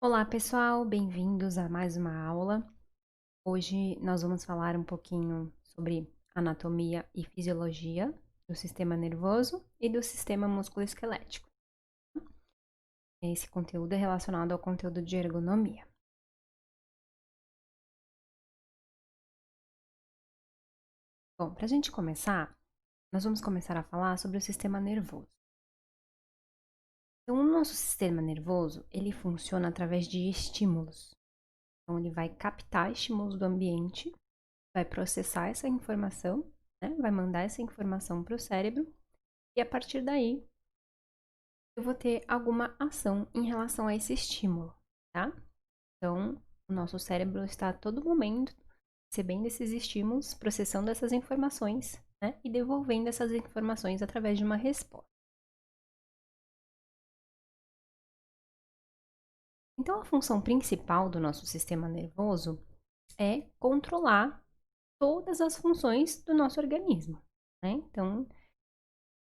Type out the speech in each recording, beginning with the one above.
Olá, pessoal, bem-vindos a mais uma aula. Hoje nós vamos falar um pouquinho sobre anatomia e fisiologia do sistema nervoso e do sistema musculoesquelético. Esse conteúdo é relacionado ao conteúdo de ergonomia. Bom, para a gente começar, nós vamos começar a falar sobre o sistema nervoso. Então, o nosso sistema nervoso, ele funciona através de estímulos. Então, ele vai captar estímulos do ambiente, vai processar essa informação, né? Vai mandar essa informação para o cérebro e a partir daí eu vou ter alguma ação em relação a esse estímulo, tá? Então, o nosso cérebro está a todo momento recebendo esses estímulos, processando essas informações, né? E devolvendo essas informações através de uma resposta. Então, a função principal do nosso sistema nervoso é controlar todas as funções do nosso organismo, né? Então,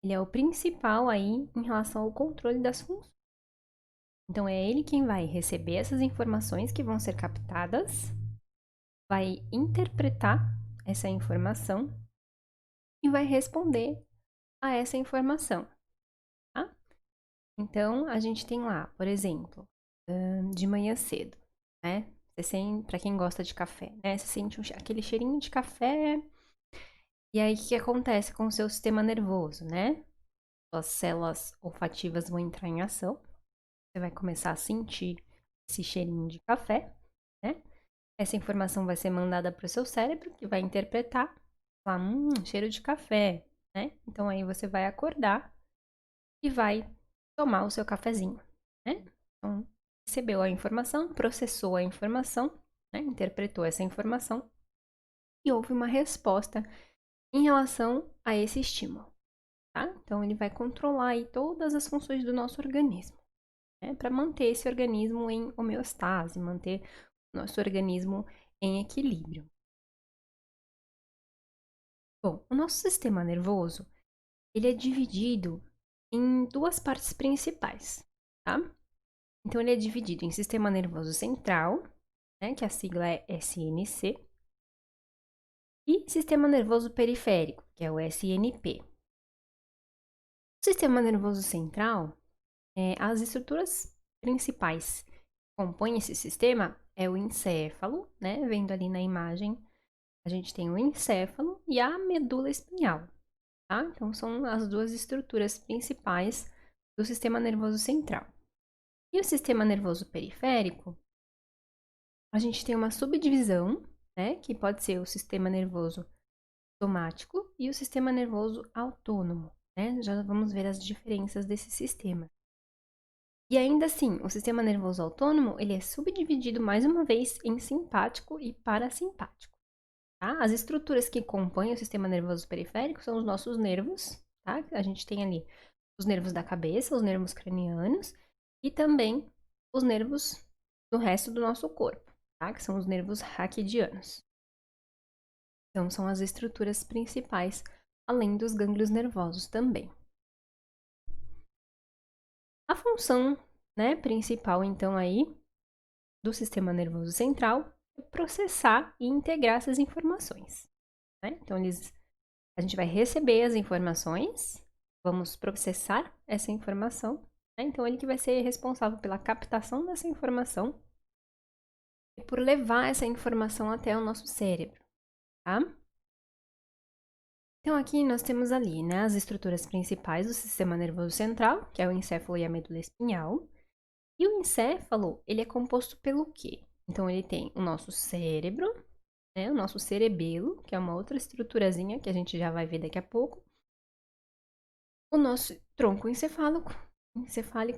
ele é o principal aí em relação ao controle das funções. Então, é ele quem vai receber essas informações que vão ser captadas, vai interpretar essa informação e vai responder a essa informação, tá? Então, a gente tem lá, por exemplo, de manhã cedo, né? Para quem gosta de café, né? Você sente aquele cheirinho de café. E aí, o que acontece com o seu sistema nervoso, né? Suas células olfativas vão entrar em ação. Você vai começar a sentir esse cheirinho de café, né? Essa informação vai ser mandada para o seu cérebro, que vai interpretar, falar, cheiro de café, né? Então aí você vai acordar e vai tomar o seu cafezinho, né? Então, recebeu a informação, processou a informação, né? Interpretou essa informação e houve uma resposta em relação a esse estímulo, tá? Então ele vai controlar aí todas as funções do nosso organismo, né? Para manter esse organismo em homeostase, manter o nosso organismo em equilíbrio. Bom, o nosso sistema nervoso, ele é dividido em duas partes principais, tá? Então, ele é dividido em sistema nervoso central, né, que a sigla é SNC, e sistema nervoso periférico, que é o SNP. O sistema nervoso central, as estruturas principais que compõem esse sistema é o encéfalo, né, vendo ali na imagem, a gente tem o encéfalo e a medula espinhal. Tá? Então, são as duas estruturas principais do sistema nervoso central. E o sistema nervoso periférico, a gente tem uma subdivisão, né, que pode ser o sistema nervoso somático e o sistema nervoso autônomo, né? Já vamos ver as diferenças desse sistema. E ainda assim, o sistema nervoso autônomo, ele é subdividido mais uma vez em simpático e parasimpático. Tá? As estruturas que compõem o sistema nervoso periférico são os nossos nervos, tá? A gente tem ali os nervos da cabeça, os nervos cranianos e também os nervos do resto do nosso corpo, tá? Que são os nervos raquidianos. Então, são as estruturas principais, além dos gânglios nervosos também. A função, né, principal, então, aí, do sistema nervoso central é processar e integrar essas informações, né? Então, a gente vai receber as informações, vamos processar essa informação, né? Então ele que vai ser responsável pela captação dessa informação e por levar essa informação até o nosso cérebro, tá? Então aqui nós temos ali, né, as estruturas principais do sistema nervoso central, que é o encéfalo e a medula espinhal. E o encéfalo, ele é composto pelo quê? Então ele tem o nosso cérebro, né, o nosso cerebelo, que é uma outra estruturazinha que a gente já vai ver daqui a pouco. O nosso tronco encefálico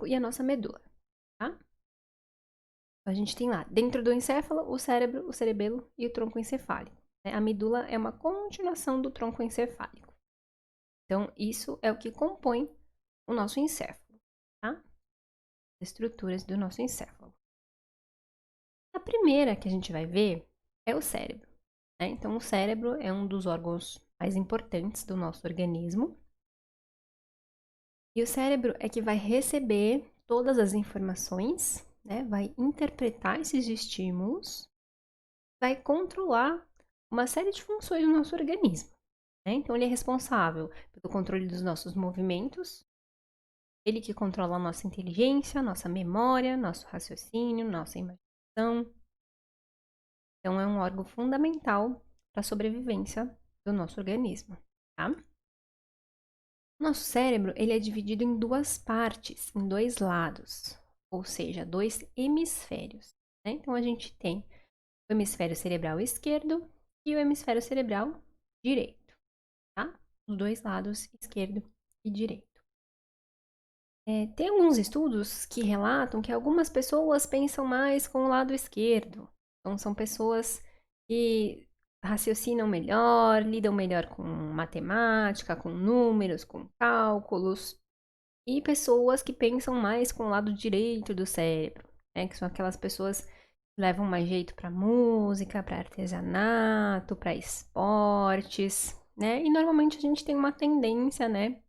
e a nossa medula, tá? A gente tem lá, dentro do encéfalo, o cérebro, o cerebelo e o tronco encefálico, né? A medula é uma continuação do tronco encefálico. Então, isso é o que compõe o nosso encéfalo, tá? As estruturas do nosso encéfalo. A primeira que a gente vai ver é o cérebro, né? Então, o cérebro é um dos órgãos mais importantes do nosso organismo. E o cérebro é que vai receber todas as informações, né, vai interpretar esses estímulos, vai controlar uma série de funções do nosso organismo, né? Então, ele é responsável pelo controle dos nossos movimentos, ele que controla a nossa inteligência, nossa memória, nosso raciocínio, nossa imaginação. Então, é um órgão fundamental para a sobrevivência do nosso organismo, tá? Nosso cérebro, ele é dividido em duas partes, em dois lados, ou seja, dois hemisférios, né? Então, a gente tem o hemisfério cerebral esquerdo e o hemisfério cerebral direito, tá? Os dois lados, esquerdo e direito. Tem alguns estudos que relatam que algumas pessoas pensam mais com o lado esquerdo. Então, são pessoas que raciocinam melhor, lidam melhor com matemática, com números, com cálculos. E pessoas que pensam mais com o lado direito do cérebro, né? Que são aquelas pessoas que levam mais jeito para música, para artesanato, para esportes, né? E normalmente a gente tem uma tendência, né,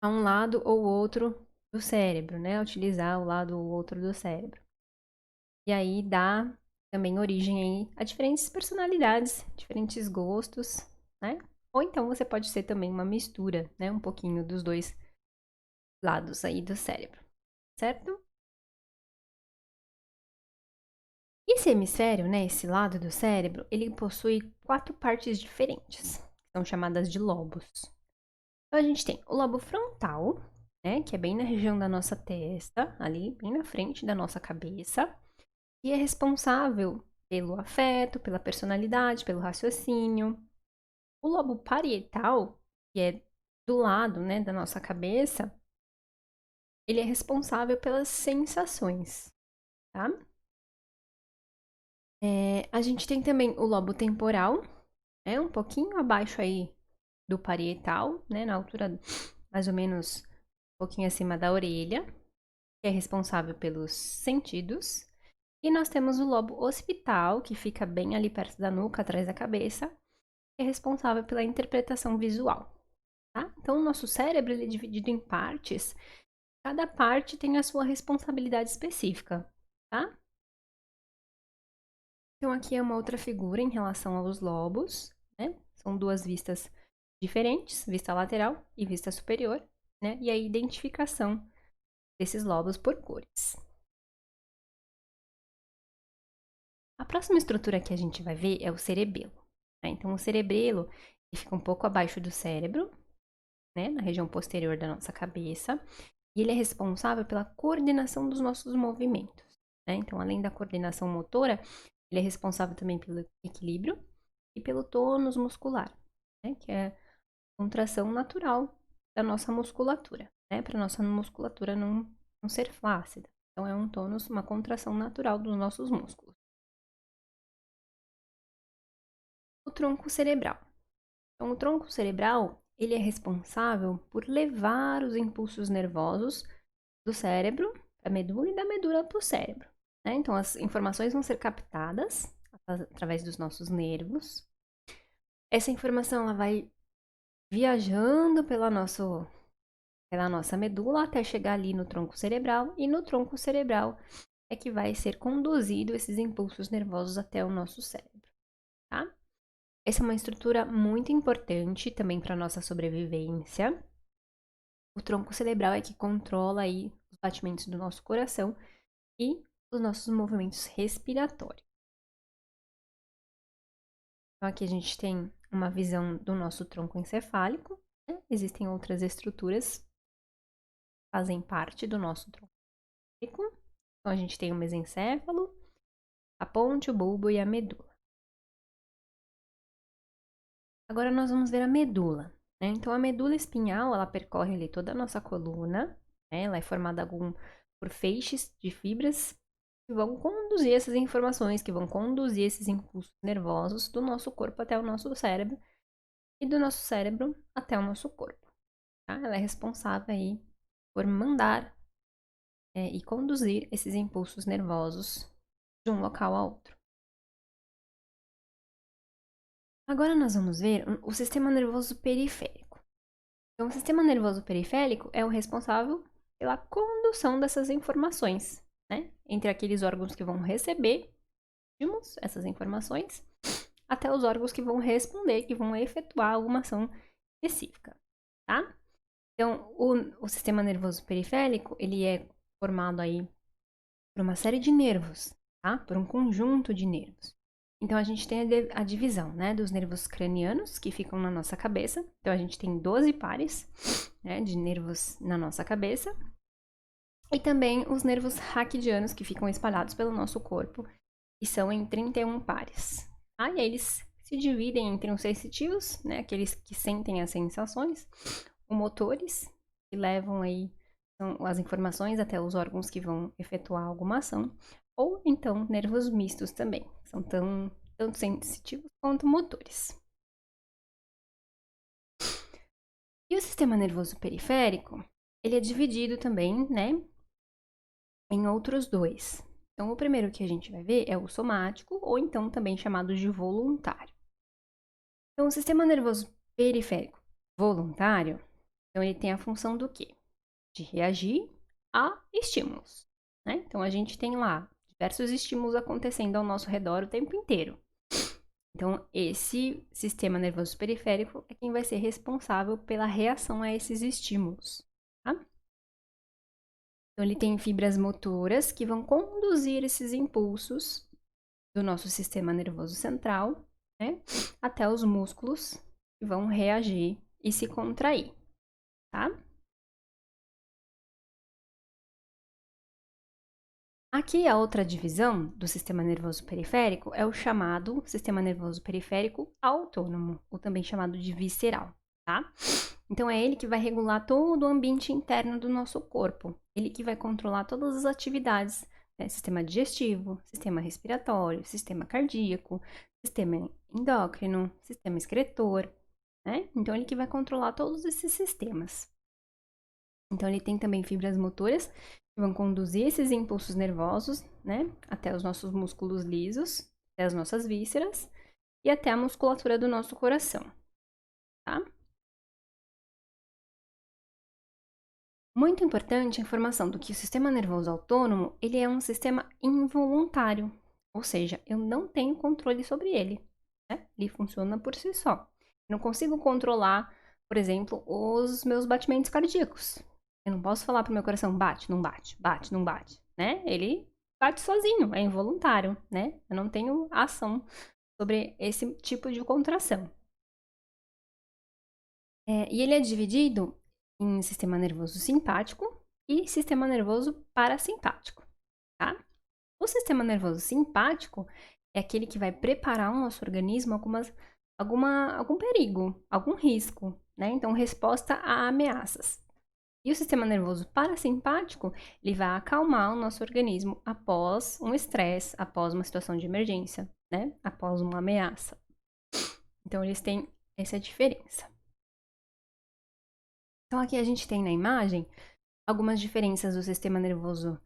a um lado ou outro do cérebro, né? Utilizar o lado ou outro do cérebro. E aí dá também origem aí a diferentes personalidades, diferentes gostos, né? Ou então você pode ser também uma mistura, né? Um pouquinho dos dois lados aí do cérebro, certo? Esse hemisfério, né, esse lado do cérebro, ele possui 4 partes diferentes, são chamadas de lobos. Então a gente tem o lobo frontal, né, que é bem na região da nossa testa, ali bem na frente da nossa cabeça, e é responsável pelo afeto, pela personalidade, pelo raciocínio. O lobo parietal, que é do lado, né, da nossa cabeça, ele é responsável pelas sensações, tá? A gente tem também o lobo temporal, um pouquinho abaixo aí do parietal, né, na altura mais ou menos um pouquinho acima da orelha, que é responsável pelos sentidos. E nós temos o lobo occipital, que fica bem ali perto da nuca, atrás da cabeça, que é responsável pela interpretação visual, tá? Então, o nosso cérebro ele é dividido em partes, cada parte tem a sua responsabilidade específica, tá? Então, aqui é uma outra figura em relação aos lobos, né? São duas vistas diferentes, vista lateral e vista superior, né? E a identificação desses lobos por cores. A próxima estrutura que a gente vai ver é o cerebelo, né? Então, o cerebelo ele fica um pouco abaixo do cérebro, né? Na região posterior da nossa cabeça, e ele é responsável pela coordenação dos nossos movimentos, né? Então, além da coordenação motora, ele é responsável também pelo equilíbrio e pelo tônus muscular, né? Que é a contração natural da nossa musculatura, né? Para nossa musculatura não ser flácida. Então, é um tônus, uma contração natural dos nossos músculos. O tronco cerebral. Então, o tronco cerebral, ele é responsável por levar os impulsos nervosos do cérebro para a medula e da medula para o cérebro, né? Então, as informações vão ser captadas através dos nossos nervos. Essa informação ela vai viajando pela nossa medula até chegar ali no tronco cerebral, e no tronco cerebral é que vai ser conduzido esses impulsos nervosos até o nosso cérebro, tá? Essa é uma estrutura muito importante também para nossa sobrevivência. O tronco cerebral é que controla aí os batimentos do nosso coração e os nossos movimentos respiratórios. Então, aqui a gente tem uma visão do nosso tronco encefálico, né? Existem outras estruturas que fazem parte do nosso tronco encefálico. Então, a gente tem o mesencéfalo, a ponte, o bulbo e a medula. Agora, nós vamos ver a medula, né? Então, a medula espinhal, ela percorre ali toda a nossa coluna, né? Ela é formada por feixes de fibras que vão conduzir essas informações, que vão conduzir esses impulsos nervosos do nosso corpo até o nosso cérebro e do nosso cérebro até o nosso corpo, tá? Ela é responsável aí por mandar e conduzir esses impulsos nervosos de um local a outro. Agora nós vamos ver o sistema nervoso periférico. Então, o sistema nervoso periférico é o responsável pela condução dessas informações, né? Entre aqueles órgãos que vão receber estímulos, essas informações, até os órgãos que vão responder, que vão efetuar alguma ação específica, tá? Então, o sistema nervoso periférico, ele é formado aí por uma série de nervos, tá? Por um conjunto de nervos. Então, a gente tem a divisão, né, dos nervos cranianos, que ficam na nossa cabeça. Então, a gente tem 12 pares, né, de nervos na nossa cabeça. E também os nervos raquidianos, que ficam espalhados pelo nosso corpo, e são em 31 pares. Tá? E aí eles se dividem entre os sensitivos, né, aqueles que sentem as sensações, os motores, que levam aí as informações até os órgãos que vão efetuar alguma ação, ou então nervos mistos também, são tanto sensitivos quanto motores. E o sistema nervoso periférico, ele é dividido também, né, em outros dois. Então, o primeiro que a gente vai ver é o somático, ou então também chamado de voluntário. Então, o sistema nervoso periférico voluntário, então ele tem a função do quê? De reagir a estímulos, né? Então, a gente tem lá diversos estímulos acontecendo ao nosso redor o tempo inteiro. Então, esse sistema nervoso periférico é quem vai ser responsável pela reação a esses estímulos, tá? Então, ele tem fibras motoras que vão conduzir esses impulsos do nosso sistema nervoso central, né, até os músculos que vão reagir e se contrair, tá? Aqui a outra divisão do sistema nervoso periférico é o chamado sistema nervoso periférico autônomo, ou também chamado de visceral, tá? Então é ele que vai regular todo o ambiente interno do nosso corpo, ele que vai controlar todas as atividades, né? Sistema digestivo, sistema respiratório, sistema cardíaco, sistema endócrino, sistema excretor, né? Então ele que vai controlar todos esses sistemas. Então ele tem também fibras motoras que vão conduzir esses impulsos nervosos, né, até os nossos músculos lisos, até as nossas vísceras e até a musculatura do nosso coração, tá? Muito importante a informação do que o sistema nervoso autônomo, ele é um sistema involuntário, ou seja, eu não tenho controle sobre ele, né? Ele funciona por si só. Eu não consigo controlar, por exemplo, os meus batimentos cardíacos. Eu não posso falar para o meu coração, bate, não bate, bate, não bate, né? Ele bate sozinho, é involuntário, né? Eu não tenho ação sobre esse tipo de contração. E ele é dividido em sistema nervoso simpático e sistema nervoso parasimpático, tá? O sistema nervoso simpático é aquele que vai preparar o nosso organismo algum perigo, algum risco, né? Então, resposta a ameaças. E o sistema nervoso parasimpático, ele vai acalmar o nosso organismo após um estresse, após uma situação de emergência, né? Após uma ameaça. Então, eles têm essa diferença. Então, aqui a gente tem na imagem algumas diferenças do sistema nervoso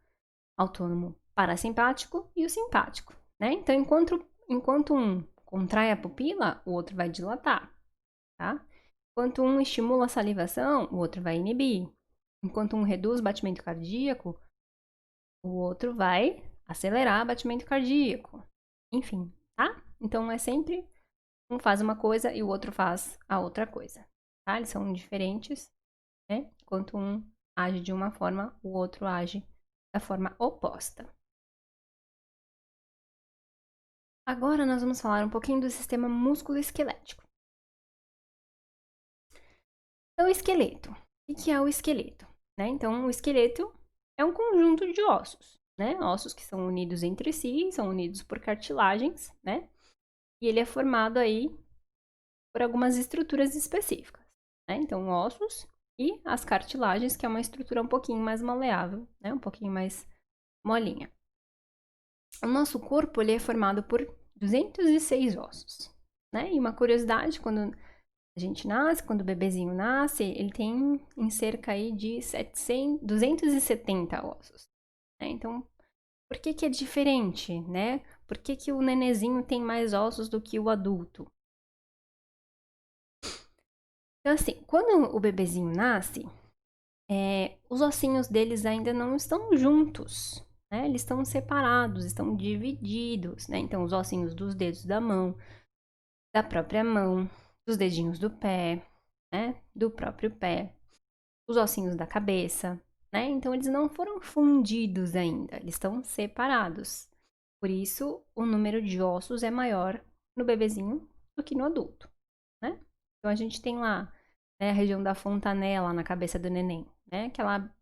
autônomo parasimpático e o simpático, né? Então, enquanto um contrai a pupila, o outro vai dilatar, tá? Enquanto um estimula a salivação, o outro vai inibir. Enquanto um reduz o batimento cardíaco, o outro vai acelerar o batimento cardíaco. Enfim, tá? Então, é sempre um faz uma coisa e o outro faz a outra coisa, tá? Eles são diferentes, né? Enquanto um age de uma forma, o outro age da forma oposta. Agora nós vamos falar um pouquinho do sistema músculo-esquelético. Então, o esqueleto. O que é o esqueleto? Né? Então, o esqueleto é um conjunto de ossos, né? Ossos que são unidos entre si, são unidos por cartilagens, né? E ele é formado aí por algumas estruturas específicas, né? Então, ossos e as cartilagens, que é uma estrutura um pouquinho mais maleável, né? Um pouquinho mais molinha. O nosso corpo, ele é formado por 206 ossos, né? E uma curiosidade, quando a gente nasce, quando o bebezinho nasce, ele tem em cerca aí de 270 ossos, né? Então, por que é diferente, né? Por que o nenezinho tem mais ossos do que o adulto? Então, assim, quando o bebezinho nasce, os ossinhos deles ainda não estão juntos, né? Eles estão separados, estão divididos, né? Então, os ossinhos dos dedos da mão, da própria mão, dos dedinhos do pé, né? Do próprio pé, os ossinhos da cabeça, né? Então, eles não foram fundidos ainda, eles estão separados. Por isso, o número de ossos é maior no bebezinho do que no adulto, né? Então, a gente tem lá, né, a região da fontanela na cabeça do neném, né? Aquela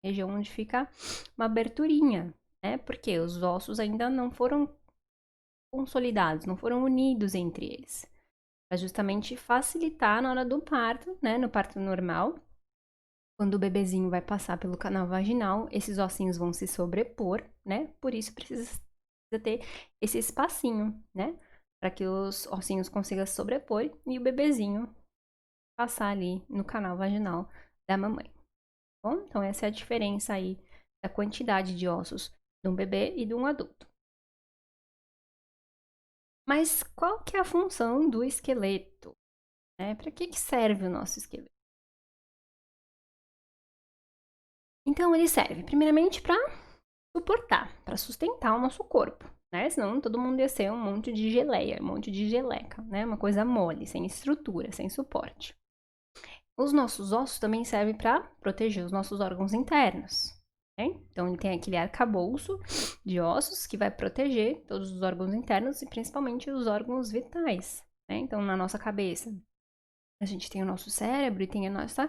região onde fica uma aberturinha, né? Porque os ossos ainda não foram consolidados, não foram unidos entre eles. Para justamente facilitar na hora do parto, né? No parto normal, quando o bebezinho vai passar pelo canal vaginal, esses ossinhos vão se sobrepor, né? Por isso precisa ter esse espacinho, né? Para que os ossinhos consigam se sobrepor e o bebezinho passar ali no canal vaginal da mamãe. Bom, então essa é a diferença aí da quantidade de ossos de um bebê e de um adulto. Mas qual que é a função do esqueleto? Né? Para que serve o nosso esqueleto? Então ele serve primeiramente para suportar, para sustentar o nosso corpo, né? Senão todo mundo ia ser um monte de geleia, um monte de geleca, né? Uma coisa mole, sem estrutura, sem suporte. Os nossos ossos também servem para proteger os nossos órgãos internos. Né? Então, ele tem aquele arcabouço de ossos que vai proteger todos os órgãos internos e principalmente os órgãos vitais. Né? Então, na nossa cabeça, a gente tem o nosso cérebro e tem a nossa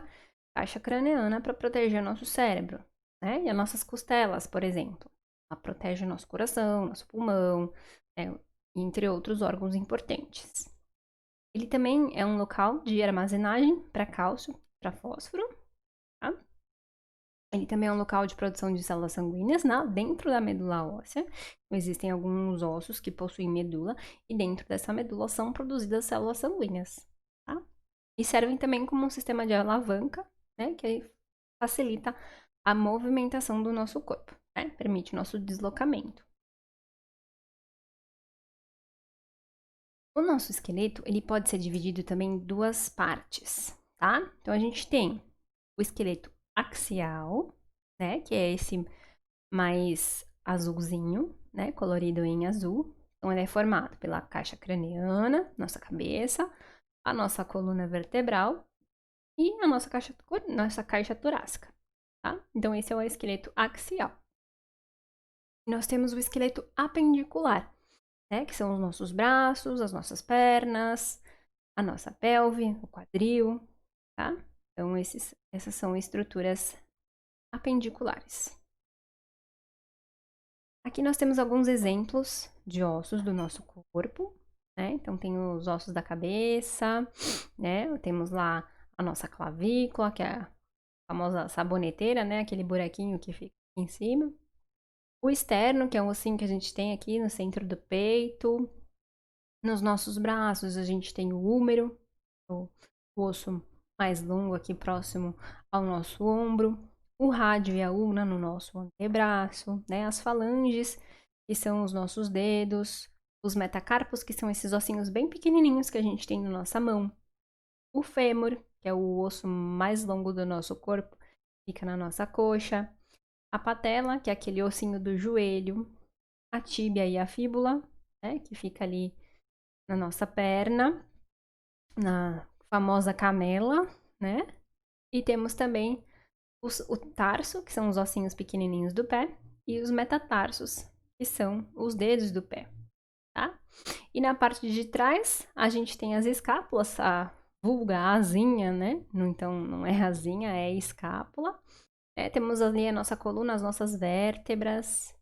caixa craniana para proteger o nosso cérebro. Né? E as nossas costelas, por exemplo, ela protege o nosso coração, nosso pulmão, né? Entre outros órgãos importantes. Ele também é um local de armazenagem para cálcio, para fósforo. Tá? Ele também é um local de produção de células sanguíneas dentro da medula óssea. Existem alguns ossos que possuem medula e dentro dessa medula são produzidas células sanguíneas. Tá? E servem também como um sistema de alavanca, né, que facilita a movimentação do nosso corpo, né? Permite o nosso deslocamento. O nosso esqueleto, ele pode ser dividido também em duas partes, tá? Então, a gente tem o esqueleto axial, né? Que é esse mais azulzinho, né? Colorido em azul. Então, ele é formado pela caixa craniana, nossa cabeça, a nossa coluna vertebral e a nossa caixa torácica, tá? Então, esse é o esqueleto axial. Nós temos o esqueleto apendicular, né? Que são os nossos braços, as nossas pernas, a nossa pelve, o quadril, tá? Então, essas são estruturas apendiculares. Aqui nós temos alguns exemplos de ossos do nosso corpo, né? Então, tem os ossos da cabeça, né? Temos lá a nossa clavícula, que é a famosa saboneteira, né? Aquele buraquinho que fica aqui em cima. O externo, que é o ossinho que a gente tem aqui no centro do peito. Nos nossos braços, a gente tem o húmero, o osso mais longo aqui próximo ao nosso ombro, o rádio e a ulna no nosso antebraço, né? As falanges, que são os nossos dedos, os metacarpos, que são esses ossinhos bem pequenininhos que a gente tem na nossa mão, o fêmur, que é o osso mais longo do nosso corpo, fica na nossa coxa, a patela, que é aquele ossinho do joelho, a tíbia e a fíbula, né? Que fica ali na nossa perna, na famosa canela, né? E temos também o tarso, que são os ossinhos pequenininhos do pé, e os metatarsos, que são os dedos do pé, tá? E na parte de trás, a gente tem as escápulas, a vulga asinha, né? Então, não é asinha, é escápula. Temos ali a nossa coluna, as nossas vértebras,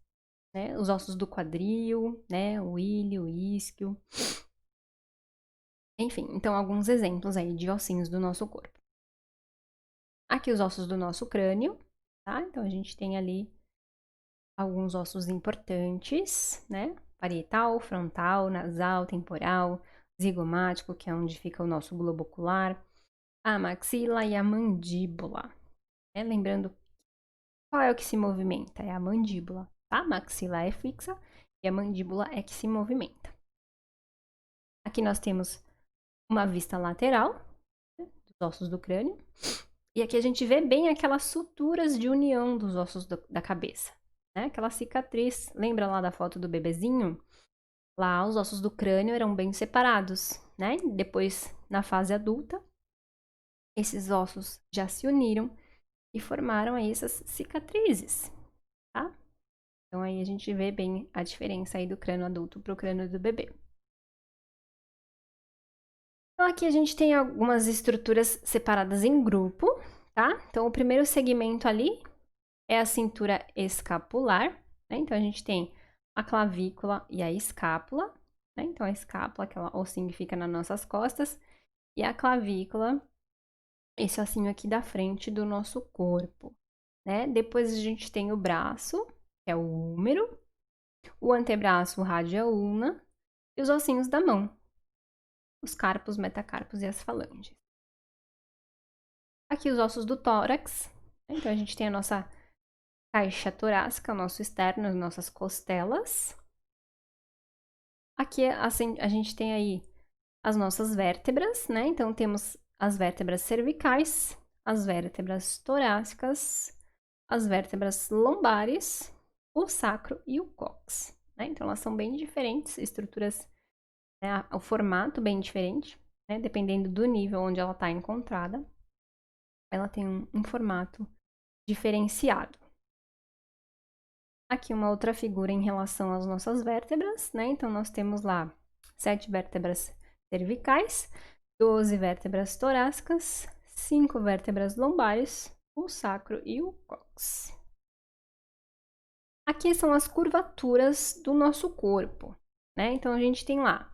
né? Os ossos do quadril, né? O ilho, o isquio. Enfim, então alguns exemplos aí de ossinhos do nosso corpo. Aqui os ossos do nosso crânio, tá? Então a gente tem ali alguns ossos importantes, né? Parietal, frontal, nasal, temporal, zigomático, que é onde fica o nosso globo ocular, a maxila e a mandíbula. Né? Lembrando, qual é o que se movimenta? É a mandíbula, tá? A maxila é fixa e a mandíbula é que se movimenta. Aqui nós temos uma vista lateral, né, dos ossos do crânio. E aqui a gente vê bem aquelas suturas de união dos ossos da cabeça. né? Aquela cicatriz. Lembra lá da foto do bebezinho? Lá os ossos do crânio eram bem separados, né? Depois, na fase adulta, esses ossos já se uniram e formaram aí essas cicatrizes, tá? Então aí a gente vê bem a diferença aí do crânio adulto para o crânio do bebê. Então aqui a gente tem algumas estruturas separadas em grupo, tá? Então o primeiro segmento ali é a cintura escapular, né? Então a gente tem a clavícula e a escápula, né? Então a escápula, aquela ossinho que fica nas nossas costas, e a clavícula, esse ossinho aqui da frente do nosso corpo, né? Depois a gente tem o braço, que é o húmero, o antebraço, o rádio ulna, e os ossinhos da mão, os carpos, metacarpos e as falanges. Aqui os ossos do tórax, né? Então a gente tem a nossa caixa torácica, o nosso externo, as nossas costelas. Aqui assim, a gente tem aí as nossas vértebras, né? Então temos as vértebras cervicais, as vértebras torácicas, as vértebras lombares, o sacro e o cóccix, né? Então elas são bem diferentes, estruturas, né? O formato bem diferente, né? Dependendo do nível onde ela está encontrada, ela tem um formato diferenciado. Aqui uma outra figura em relação às nossas vértebras, né? Então nós temos lá 7 vértebras cervicais, 12 vértebras torácicas, 5 vértebras lombares, o sacro e o cóccix. Aqui são as curvaturas do nosso corpo, né? Então a gente tem lá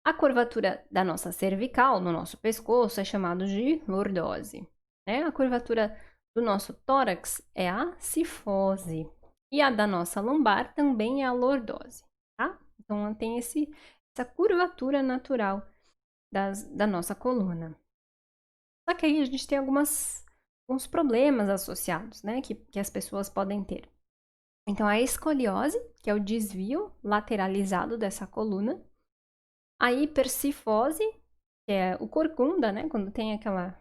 a curvatura da nossa cervical, no nosso pescoço, é chamado de lordose, né? A curvatura do nosso tórax é a cifose. E a da nossa lombar também é a lordose, tá? Então, ela tem essa curvatura natural da nossa coluna. Só que aí a gente tem alguns problemas associados, né? Que as pessoas podem ter. Então, a escoliose, que é o desvio lateralizado dessa coluna. A hipercifose, que é o corcunda, né? Quando tem aquela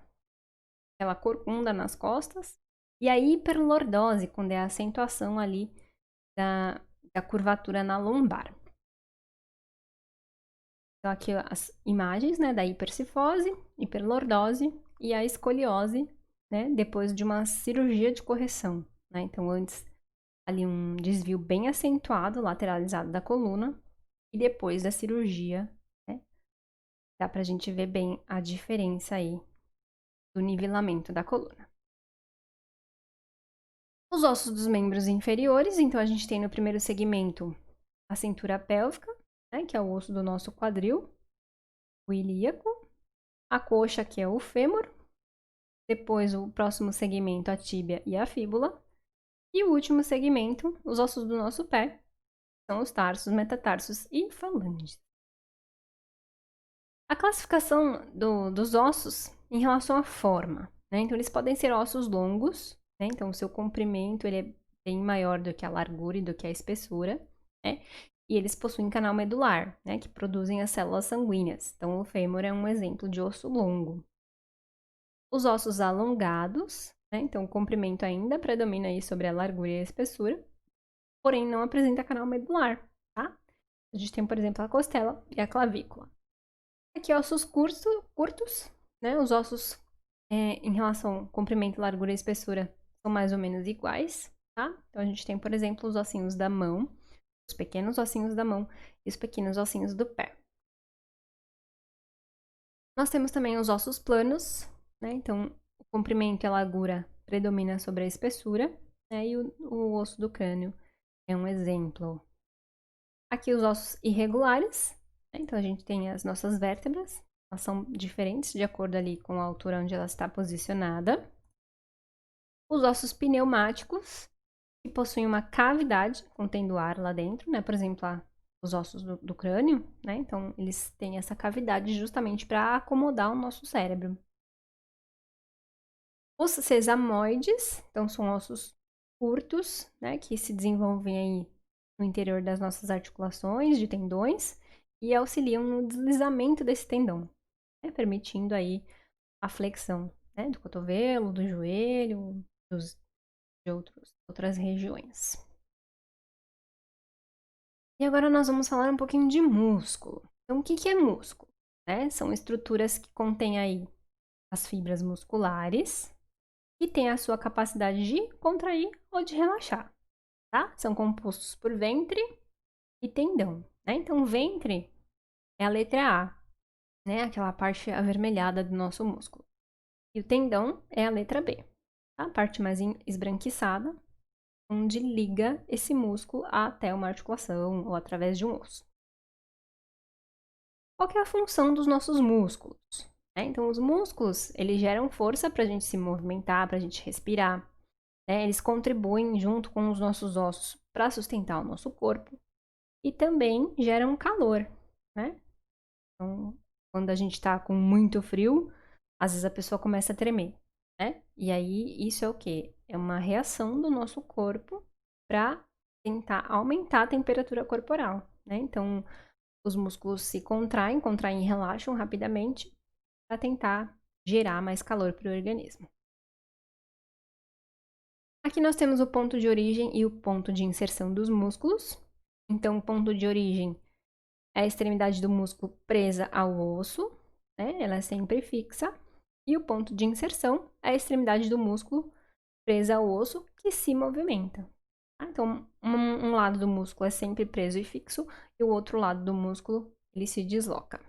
corcunda nas costas. E a hiperlordose, quando é a acentuação ali da curvatura na lombar. Então, aqui as imagens, né, da hipercifose, hiperlordose e a escoliose, né, depois de uma cirurgia de correção, né? Então, antes ali um desvio bem acentuado, lateralizado da coluna, e depois da cirurgia, né, dá pra gente ver bem a diferença aí do nivelamento da coluna. Os ossos dos membros inferiores, então a gente tem no primeiro segmento a cintura pélvica, né, que é o osso do nosso quadril, o ilíaco, a coxa, que é o fêmur, depois o próximo segmento, a tíbia e a fíbula, e o último segmento, os ossos do nosso pé, são os tarsos, metatarsos e falanges. A classificação dos ossos em relação à forma, né? Então, eles podem ser ossos longos, né? Então, o seu comprimento ele é bem maior do que a largura e do que a espessura, né? E eles possuem canal medular, né? Que produzem as células sanguíneas. Então, o fêmur é um exemplo de osso longo. Os ossos alongados, né? Então, o comprimento ainda predomina aí sobre a largura e a espessura, porém não apresenta canal medular, tá? A gente tem, por exemplo, a costela e a clavícula. Aqui, ossos curtos, né? Os ossos em relação ao comprimento, largura e espessura são mais ou menos iguais, tá? Então, a gente tem, por exemplo, os ossinhos da mão, os pequenos ossinhos da mão e os pequenos ossinhos do pé. Nós temos também os ossos planos, né? Então, o comprimento e a largura predomina sobre a espessura, né? E o osso do crânio é um exemplo. Aqui os ossos irregulares, né? Então a gente tem as nossas vértebras, elas são diferentes de acordo ali com a altura onde ela está posicionada. Os ossos pneumáticos, que possuem uma cavidade contendo ar lá dentro, né? Por exemplo, os ossos do crânio, né? Então eles têm essa cavidade justamente para acomodar o nosso cérebro. Os sesamoides, então são ossos curtos, né, que se desenvolvem aí no interior das nossas articulações, de tendões, e auxiliam no deslizamento desse tendão, né, permitindo aí a flexão, né, do cotovelo, do joelho, de outras regiões. E agora nós vamos falar um pouquinho de músculo. Então, o que que é músculo? Né? São estruturas que contêm aí as fibras musculares e têm a sua capacidade de contrair ou de relaxar, tá? São compostos por ventre e tendão, né? Então, o ventre é a letra A, né? Aquela parte avermelhada do nosso músculo. E o tendão é a letra B, tá? A parte mais esbranquiçada, onde liga esse músculo até uma articulação ou através de um osso. Qual que é a função dos nossos músculos? Então, os músculos, eles geram força para a gente se movimentar, para a gente respirar. Eles contribuem junto com os nossos ossos para sustentar o nosso corpo e também geram calor, né? Então, quando a gente está com muito frio, às vezes a pessoa começa a tremer, né? E aí, isso é o quê? É uma reação do nosso corpo para tentar aumentar a temperatura corporal, né? Então, os músculos se contraem e relaxam rapidamente para tentar gerar mais calor para o organismo. Aqui nós temos o ponto de origem e o ponto de inserção dos músculos. Então, o ponto de origem é a extremidade do músculo presa ao osso, né? Ela é sempre fixa. E o ponto de inserção é a extremidade do músculo presa ao osso que se movimenta. Tá? Então, um lado do músculo é sempre preso e fixo e o outro lado do músculo ele se desloca.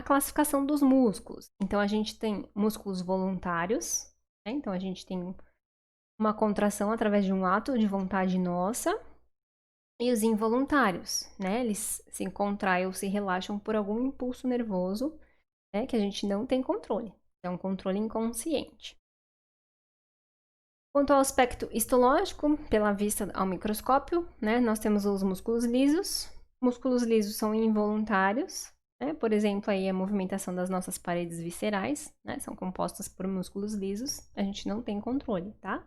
A classificação dos músculos. Então, a gente tem músculos voluntários, né? Então, a gente tem uma contração através de um ato de vontade nossa. E os involuntários, né? Eles se contraem ou se relaxam por algum impulso nervoso, né? Que a gente não tem controle. É um controle inconsciente. Quanto ao aspecto histológico, pela vista ao microscópio, né? Nós temos os músculos lisos. Músculos lisos são involuntários, né? Por exemplo, aí a movimentação das nossas paredes viscerais, né? São compostas por músculos lisos. A gente não tem controle, tá?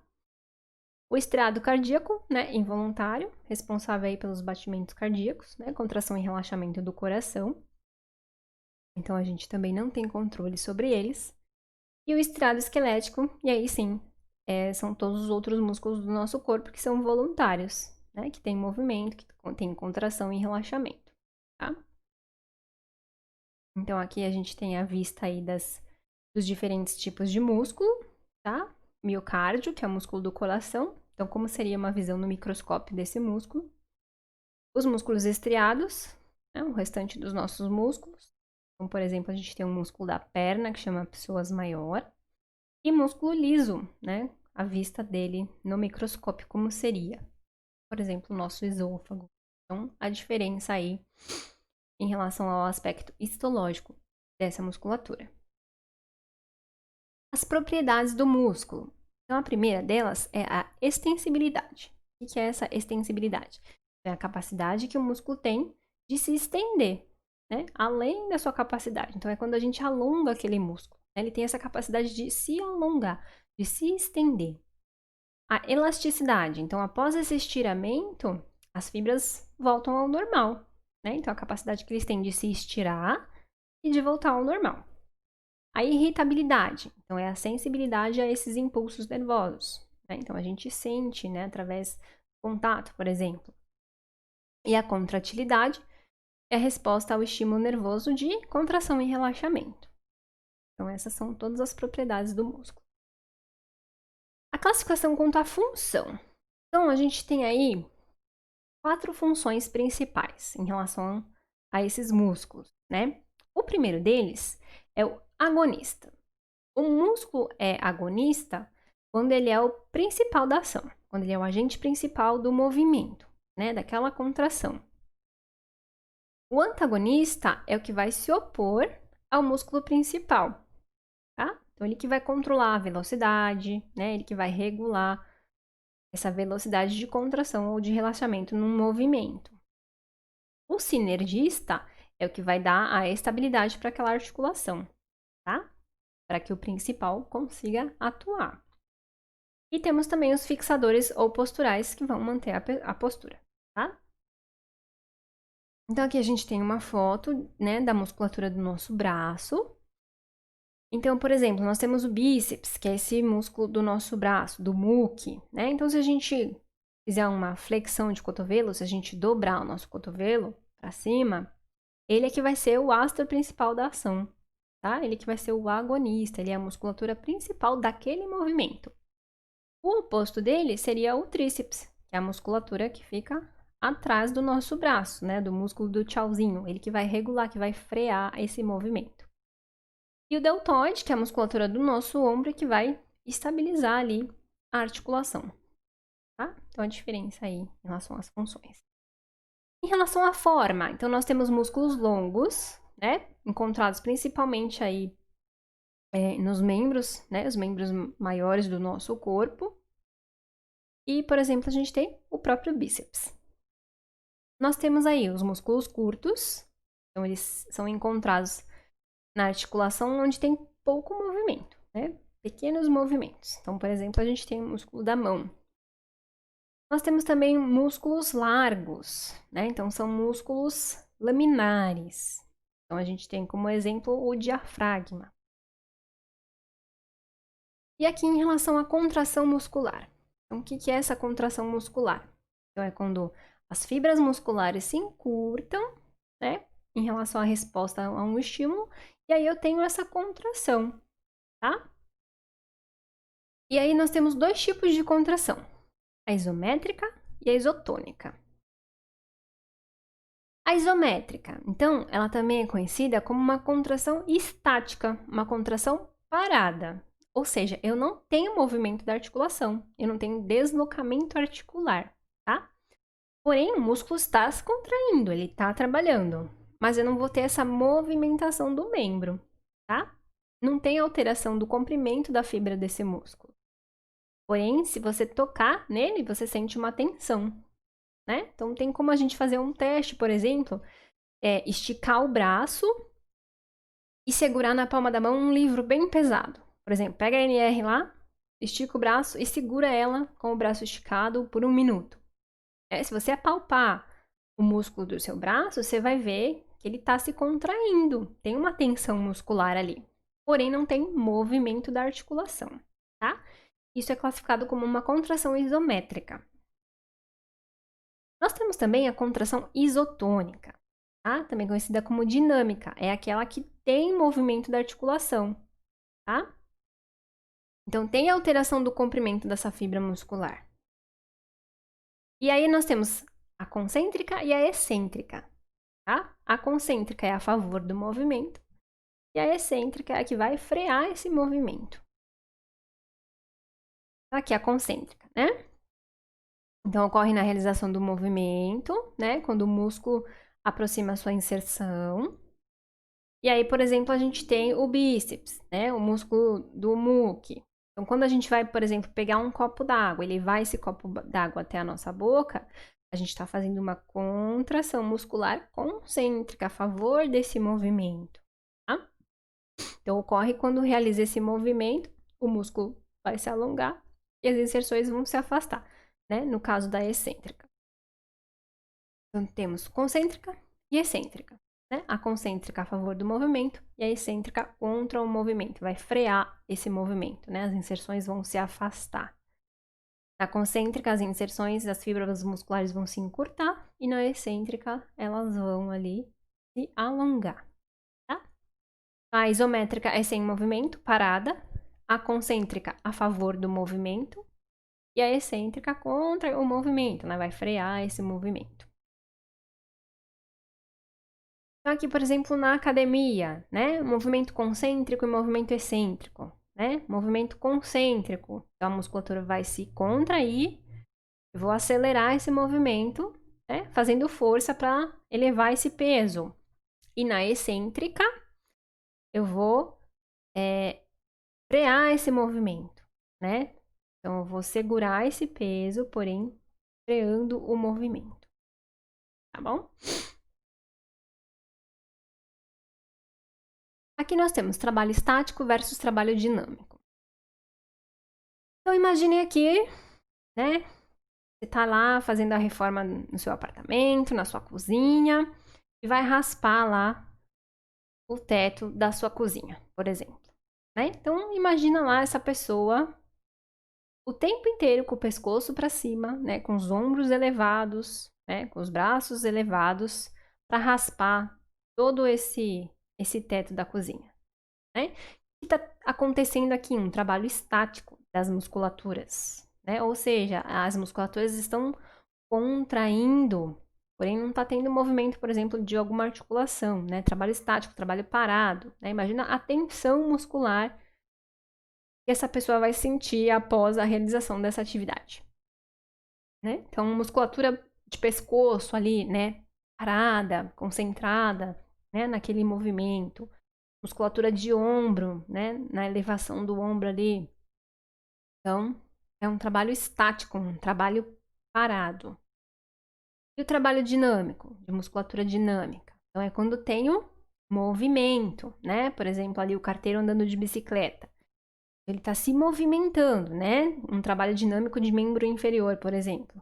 O estriado cardíaco, né, involuntário, responsável aí pelos batimentos cardíacos, né, contração e relaxamento do coração. Então, a gente também não tem controle sobre eles. E o estriado esquelético, e aí sim, são todos os outros músculos do nosso corpo que são voluntários, né, que tem movimento, que tem contração e relaxamento, tá? Então, aqui a gente tem a vista aí dos diferentes tipos de músculo, tá? Miocárdio, que é o músculo do coração. Então, como seria uma visão no microscópio desse músculo? Os músculos estriados, né, o restante dos nossos músculos. Então, por exemplo, a gente tem um músculo da perna, que chama psoas maior. E músculo liso, né? A vista dele no microscópio, como seria? Por exemplo, o nosso esôfago. Então, a diferença aí em relação ao aspecto histológico dessa musculatura. As propriedades do músculo. Então, a primeira delas é a extensibilidade. O que é essa extensibilidade? É a capacidade que o músculo tem de se estender, né? Além da sua capacidade. Então, é quando a gente alonga aquele músculo. Né? Ele tem essa capacidade de se alongar, de se estender. A elasticidade. Então, após esse estiramento, as fibras voltam ao normal. Né? Então, a capacidade que eles têm de se estirar e de voltar ao normal. A irritabilidade, então, é a sensibilidade a esses impulsos nervosos. Né? Então, a gente sente, né, através do contato, por exemplo. E a contratilidade é a resposta ao estímulo nervoso de contração e relaxamento. Então, essas são todas as propriedades do músculo. A classificação quanto à função. Então, a gente tem aí 4 funções principais em relação a esses músculos, né? O primeiro deles é o agonista. O músculo é agonista quando ele é o principal da ação, quando ele é o agente principal do movimento, né, daquela contração. O antagonista é o que vai se opor ao músculo principal, tá? Então, ele que vai controlar a velocidade, né, ele que vai regular essa velocidade de contração ou de relaxamento no movimento. O sinergista é o que vai dar a estabilidade para aquela articulação, tá? Para que o principal consiga atuar. E temos também os fixadores ou posturais que vão manter a postura, tá? Então, aqui a gente tem uma foto, né, da musculatura do nosso braço. Então, por exemplo, nós temos o bíceps, que é esse músculo do nosso braço, do muque, né? Então, se a gente fizer uma flexão de cotovelo, se a gente dobrar o nosso cotovelo para cima, ele é que vai ser o astro principal da ação, tá? Ele que vai ser o agonista, ele é a musculatura principal daquele movimento. O oposto dele seria o tríceps, que é a musculatura que fica atrás do nosso braço, né? Do músculo do tchauzinho, ele que vai regular, que vai frear esse movimento. E o deltoide, que é a musculatura do nosso ombro, que vai estabilizar ali a articulação, tá? Então, a diferença aí em relação às funções. Em relação à forma, então nós temos músculos longos, né? Encontrados principalmente aí nos membros, né? Os membros maiores do nosso corpo. E, por exemplo, a gente tem o próprio bíceps. Nós temos aí os músculos curtos, então eles são encontrados na articulação onde tem pouco movimento, né? Pequenos movimentos. Então, por exemplo, a gente tem o músculo da mão. Nós temos também músculos largos, né? Então, são músculos laminares. Então, a gente tem como exemplo o diafragma. E aqui em relação à contração muscular. Então, o que é essa contração muscular? Então, é quando as fibras musculares se encurtam, né? Em relação à resposta a um estímulo. E aí eu tenho essa contração, tá? E aí nós temos dois tipos de contração. A isométrica e a isotônica. A isométrica, então, ela também é conhecida como uma contração estática, uma contração parada. Ou seja, eu não tenho movimento da articulação, eu não tenho deslocamento articular, tá? Porém, o músculo está se contraindo, ele está trabalhando, mas eu não vou ter essa movimentação do membro, tá? Não tem alteração do comprimento da fibra desse músculo. Porém, se você tocar nele, você sente uma tensão, né? Então, tem como a gente fazer um teste, por exemplo, esticar o braço e segurar na palma da mão um livro bem pesado. Por exemplo, pega a NR lá, estica o braço e segura ela com o braço esticado por 1 minuto. Se você apalpar o músculo do seu braço, você vai ver que ele está se contraindo. Tem uma tensão muscular ali. Porém, não tem movimento da articulação, tá? Isso é classificado como uma contração isométrica. Nós temos também a contração isotônica, tá? Também conhecida como dinâmica. É aquela que tem movimento da articulação, tá? Então, tem alteração do comprimento dessa fibra muscular. E aí nós temos a concêntrica e a excêntrica, tá? A concêntrica é a favor do movimento e a excêntrica é a que vai frear esse movimento. Aqui a concêntrica, né? Então, ocorre na realização do movimento, né? Quando o músculo aproxima a sua inserção. E aí, por exemplo, a gente tem o bíceps, né? O músculo do muque. Então, quando a gente vai, por exemplo, pegar um copo d'água, ele vai esse copo d'água até a nossa boca, a gente está fazendo uma contração muscular concêntrica a favor desse movimento, tá? Então, ocorre quando realiza esse movimento, o músculo vai se alongar e as inserções vão se afastar, né? No caso da excêntrica. Então, temos concêntrica e excêntrica, né? A concêntrica a favor do movimento e a excêntrica contra o movimento, vai frear esse movimento, né? As inserções vão se afastar. Na concêntrica, as inserções das fibras musculares vão se encurtar e na excêntrica, elas vão ali se alongar, tá? A isométrica é sem movimento, parada. A concêntrica a favor do movimento e a excêntrica contra o movimento, né? Vai frear esse movimento. Então, aqui, por exemplo, na academia, né? Movimento concêntrico e movimento excêntrico, né? Movimento concêntrico, então a musculatura vai se contrair, eu vou acelerar esse movimento, né? Fazendo força para elevar esse peso. E na excêntrica, eu vou frear esse movimento, né? Então, eu vou segurar esse peso, porém, freando o movimento, tá bom? Aqui nós temos trabalho estático versus trabalho dinâmico. Então, imagine aqui, né? Você tá lá fazendo a reforma no seu apartamento, na sua cozinha, e vai raspar lá o teto da sua cozinha, por exemplo, né? Então, imagina lá essa pessoa o tempo inteiro com o pescoço para cima, né, com os ombros elevados, né, com os braços elevados, para raspar todo esse teto da cozinha, né? O que está acontecendo aqui? Um trabalho estático das musculaturas, né? Ou seja, as musculaturas estão contraindo, porém não está tendo movimento, por exemplo, de alguma articulação, né? Trabalho estático, trabalho parado, né? Imagina a tensão muscular que essa pessoa vai sentir após a realização dessa atividade, né? Então, musculatura de pescoço ali, né? Parada, concentrada, né? Naquele movimento. Musculatura de ombro, né? Na elevação do ombro ali. Então, é um trabalho estático, um trabalho parado. E o trabalho dinâmico, de musculatura dinâmica? Então, é quando tem o movimento, né? Por exemplo, ali o carteiro andando de bicicleta. Ele está se movimentando, né? Um trabalho dinâmico de membro inferior, por exemplo.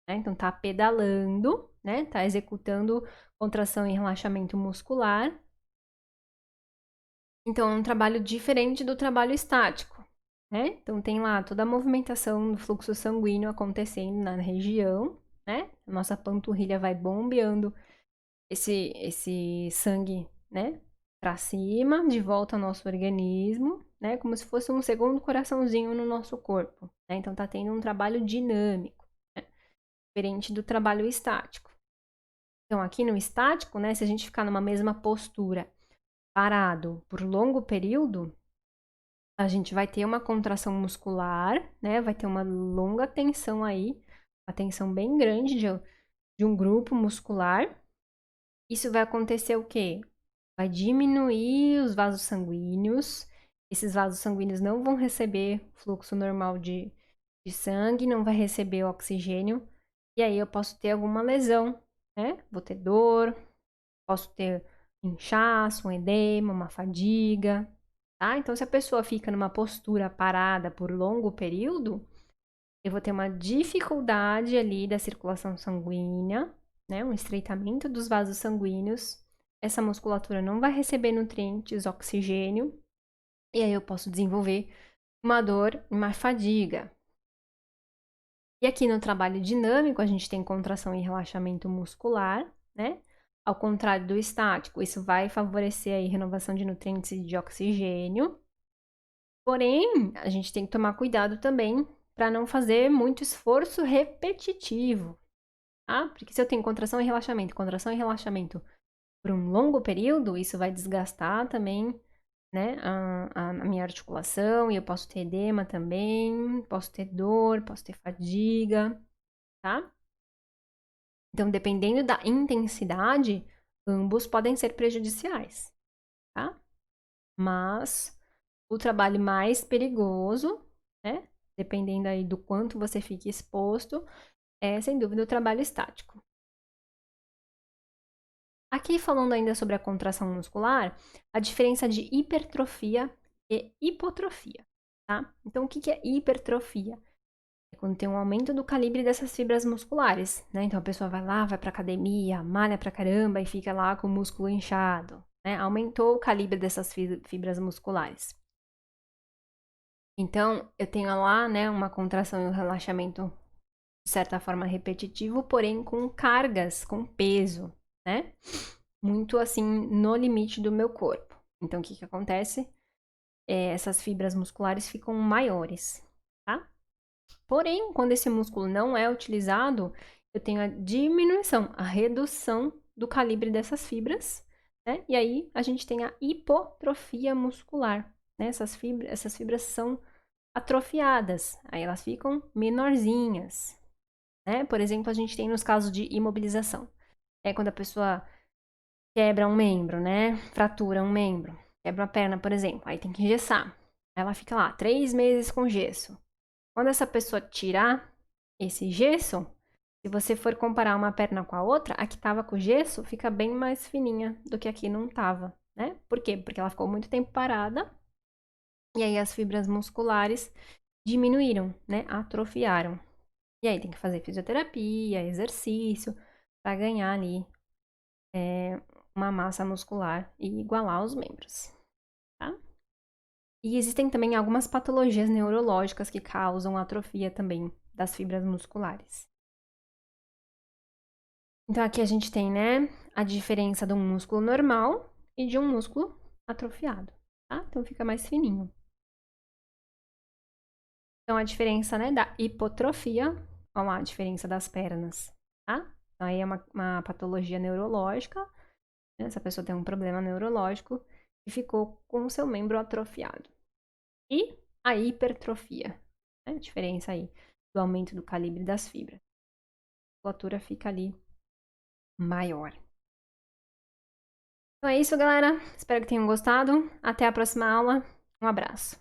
Né? Então, está pedalando, né? Está executando contração e relaxamento muscular. Então, é um trabalho diferente do trabalho estático, né? Então, tem lá toda a movimentação do fluxo sanguíneo acontecendo na região, né? A nossa panturrilha vai bombeando esse sangue, né? Para cima, de volta ao nosso organismo, né? Como se fosse um segundo coraçãozinho no nosso corpo, né? Então, tá tendo um trabalho dinâmico, né? Diferente do trabalho estático. Então, aqui no estático, né? Se a gente ficar numa mesma postura parado por longo período, a gente vai ter uma contração muscular, né? Vai ter uma longa tensão aí, uma tensão bem grande de um grupo muscular. Isso vai acontecer o quê? Vai diminuir os vasos sanguíneos. Esses vasos sanguíneos não vão receber fluxo normal de sangue, não vai receber oxigênio. E aí eu posso ter alguma lesão, né? Vou ter dor, posso ter inchaço, um edema, uma fadiga, tá? Então, se a pessoa fica numa postura parada por longo período, eu vou ter uma dificuldade ali da circulação sanguínea, né? Um estreitamento dos vasos sanguíneos. Essa musculatura não vai receber nutrientes, oxigênio, e aí eu posso desenvolver uma dor, uma fadiga. E aqui no trabalho dinâmico, a gente tem contração e relaxamento muscular, né? Ao contrário do estático, isso vai favorecer aí renovação de nutrientes e de oxigênio. Porém, a gente tem que tomar cuidado também para não fazer muito esforço repetitivo, tá? Porque se eu tenho contração e relaxamento por um longo período, isso vai desgastar também, né, a minha articulação, e eu posso ter edema também, posso ter dor, posso ter fadiga, tá? Então, dependendo da intensidade, ambos podem ser prejudiciais, tá? Mas o trabalho mais perigoso, né, dependendo aí do quanto você fique exposto, é sem dúvida o trabalho estático. Aqui falando ainda sobre a contração muscular, a diferença de hipertrofia e hipotrofia, tá? Então, o que é hipertrofia? É quando tem um aumento do calibre dessas fibras musculares, né? Então, a pessoa vai lá, vai pra academia, malha pra caramba e fica lá com o músculo inchado, né? Aumentou o calibre dessas fibras musculares. Então, eu tenho lá, né, uma contração e um relaxamento de certa forma repetitivo, porém com cargas, com peso, né? Muito assim no limite do meu corpo. Então, o que que acontece? Essas fibras musculares ficam maiores, tá? Porém, quando esse músculo não é utilizado, eu tenho a diminuição, a redução do calibre dessas fibras, né? E aí a gente tem a hipotrofia muscular, né? Essas fibras são atrofiadas, aí elas ficam menorzinhas, né? Por exemplo, a gente tem nos casos de imobilização. É quando a pessoa quebra um membro, né? Fratura um membro, quebra a perna, por exemplo, aí tem que engessar. Ela fica lá 3 meses com gesso. Quando essa pessoa tirar esse gesso, se você for comparar uma perna com a outra, a que estava com gesso fica bem mais fininha do que a que não estava, né? Por quê? Porque ela ficou muito tempo parada e aí as fibras musculares diminuíram, né? Atrofiaram. E aí tem que fazer fisioterapia, exercício, para ganhar ali uma massa muscular e igualar os membros, tá? E existem também algumas patologias neurológicas que causam atrofia também das fibras musculares. Então aqui a gente tem, né, a diferença de um músculo normal e de um músculo atrofiado, tá? Então fica mais fininho. Então a diferença, né, da hipotrofia, ó lá, a diferença das pernas, tá? Então aí é uma patologia neurológica, né? Essa pessoa tem um problema neurológico e ficou com o seu membro atrofiado. E a hipertrofia, né? A diferença aí do aumento do calibre das fibras. A musculatura fica ali maior. Então é isso, galera. Espero que tenham gostado. Até a próxima aula. Um abraço.